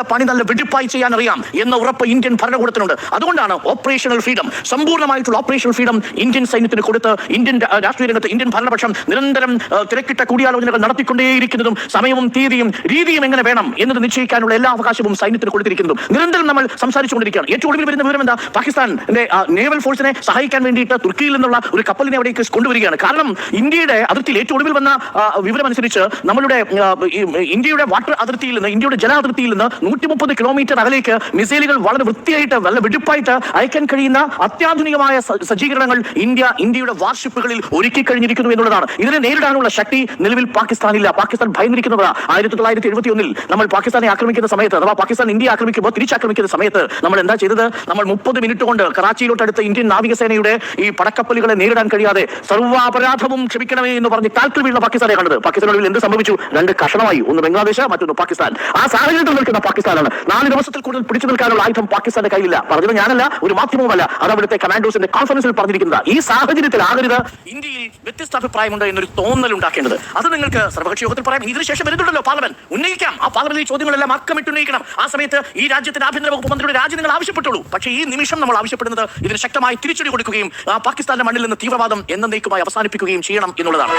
അവരുടെ പണി നല്ല വെടിപ്പായി ചെയ്യാൻ അറിയാം എന്ന ഉറപ്പ് ഇന്ത്യൻ ഭരണകൂടത്തിനുണ്ട്. അതുകൊണ്ടാണ് ഓപ്പറേഷണൽ ഫ്രീഡം, സമ്പൂർണ്ണമായിട്ടുള്ള ഓപ്പറേഷണൽ ഫ്രീഡം ഇന്ത്യൻ സൈന്യത്തിന് കൊടുത്ത് ഇന്ത്യൻ രാഷ്ട്രീയ രംഗത്ത് ഇന്ത്യൻ ഭരണപക്ഷം നിരന്തരം തിരക്കിട്ട കൂടിയാലോചനകൾ നടത്തിക്കൊണ്ടേയിരിക്കുന്നതും സമയവും തീയതിയും രീതിയും എങ്ങനെ വേണം എന്നത് നിശ്ചയിക്കാനുള്ള എല്ലാ അവകാശവും സൈന്യത്തിന് കൊടുത്തിരിക്കുന്നതും നിരന്തരം നമ്മൾ സംസാരിച്ചുകൊണ്ടിരിക്കുകയാണ്. ഏറ്റവും ഒടുവിൽ വരുന്ന വിവരം എന്താ? പാകിസ്ഥാന്റെ നേവൽ ഫോഴ്സിനെ സഹായിക്കാൻ വേണ്ടിയിട്ട് തുർക്കിയിൽ നിന്നുള്ള ഒരു കപ്പലിനെ അവിടേക്ക് കൊണ്ടുവരികയാണ്. കാരണം ഇന്ത്യയുടെ അതിർത്തിയിൽ ഏറ്റവും ഒടുവിൽ വന്ന വിവരം അനുസരിച്ച് നമ്മളുടെ ഇന്ത്യയുടെ വാട്ടർ അതിർത്തിയിൽ നിന്ന്, ഇന്ത്യയുടെ ജല അതിർത്തിയിൽ നിന്ന് 130 കിലോമീറ്റർ അകലേക്ക് മിസൈലുകൾ വളരെ വൃത്തിയായിട്ട് നല്ല വെടിപ്പായിട്ട് അയക്കാൻ കഴിയുന്ന അത്യാധുനികമായ സജ്ജീകരണങ്ങൾ ഇന്ത്യയുടെ വാർഷിപ്പുകളിൽ ഒരുക്കി കഴിഞ്ഞിരിക്കുന്നു എന്നുള്ളതാണ്. ഇതിനെ നേരിടാനുള്ള ശക്തി നിലവിൽ പാകിസ്ഥാനില്ല. പാകിസ്ഥാൻ ഭയന്നിരിക്കുന്നതാണ്. 1971 നമ്മൾ പാകിസ്ഥാനെ ആക്രമിക്കുന്ന സമയത്ത്, അഥവാ പാകിസ്ഥാൻ ഇന്ത്യ ആക്രമിക്കുമ്പോൾ തിരിച്ചാക്രമിക്കുന്ന സമയത്ത് നമ്മൾ എന്താ ചെയ്തത്? നമ്മൾ 30 മിനിറ്റ് കൊണ്ട് കറാച്ചിയിലോട്ടടുത്ത ഇന്ത്യൻ നാവികസേനയുടെ ഈ പടക്കപ്പലുകളെ നേരിടാൻ കഴിയാതെ സർവ്വാപരാധവും ക്ഷമിക്കണമേ എന്ന് പറഞ്ഞ് കാൽക്കൽ വീഴുന്ന പാകിസ്ഥാനെ കണ്ടത്. പാകിസ്ഥാനോട് എന്ത് സംഭവിച്ചു? 2 കഷണമായി, ഒന്ന് ബംഗ്ലാദേശ്, മറ്റൊന്ന് പാകിസ്ഥാൻ. ആ സാഹചര്യത്തിൽ നിൽക്കുന്ന പാകിസ്ഥാനാണ്. 4 ദിവസത്തിൽ കൂടുതൽ പിടിച്ചു നിൽക്കാനുള്ള ആയുധം പാകിസ്ഥാന്റെ കയ്യിലില്ല. പറഞ്ഞത് ഞാനല്ല, ഒരു മാധ്യമവുമല്ല, അത് അവിടുത്തെ കമാൻഡോസിന്റെ കോൺഫറൻസിൽ പറഞ്ഞിരിക്കുന്നത്. ഈ സാഹചര്യത്തിൽ ആകരുത് ഇന്ത്യയിൽ വ്യത്യസ്ത അഭിപ്രായമുണ്ട് എന്നൊരു തോന്നൽ ഉണ്ടാക്കേണ്ടത്. അത് നിങ്ങൾക്ക് സർവകക്ഷി യോഗത്തിൽ പറയാം. ഇതിനുശേഷം വരുന്നുണ്ടല്ലോ പാർലമെന്റ്, ഉന്നയിക്കാം. ആ പാർലമെന്റിൽ ചോദ്യങ്ങളെല്ലാം അക്കമിട്ട് ഉന്നയിക്കണം. ആ സമയത്ത് ഈ രാജ്യത്തിന്റെ ആഭ്യന്തര വകുപ്പ് മന്ത്രിയുടെ രാജ്യം നിങ്ങൾ ആവശ്യപ്പെട്ടുള്ളൂ. പക്ഷേ ഈ നിമിഷം നമ്മൾ ആവശ്യപ്പെടുന്നത് ഇതിന് ശക്തമായി തിരിച്ചടി കൊടുക്കുകയും പാകിസ്ഥാന്റെ മണ്ണിൽ നിന്ന് തീവ്രവാദം എന്നേക്കുമായി അവസാനിപ്പിക്കുകയും ചെയ്യണം എന്നുള്ളതാണ്.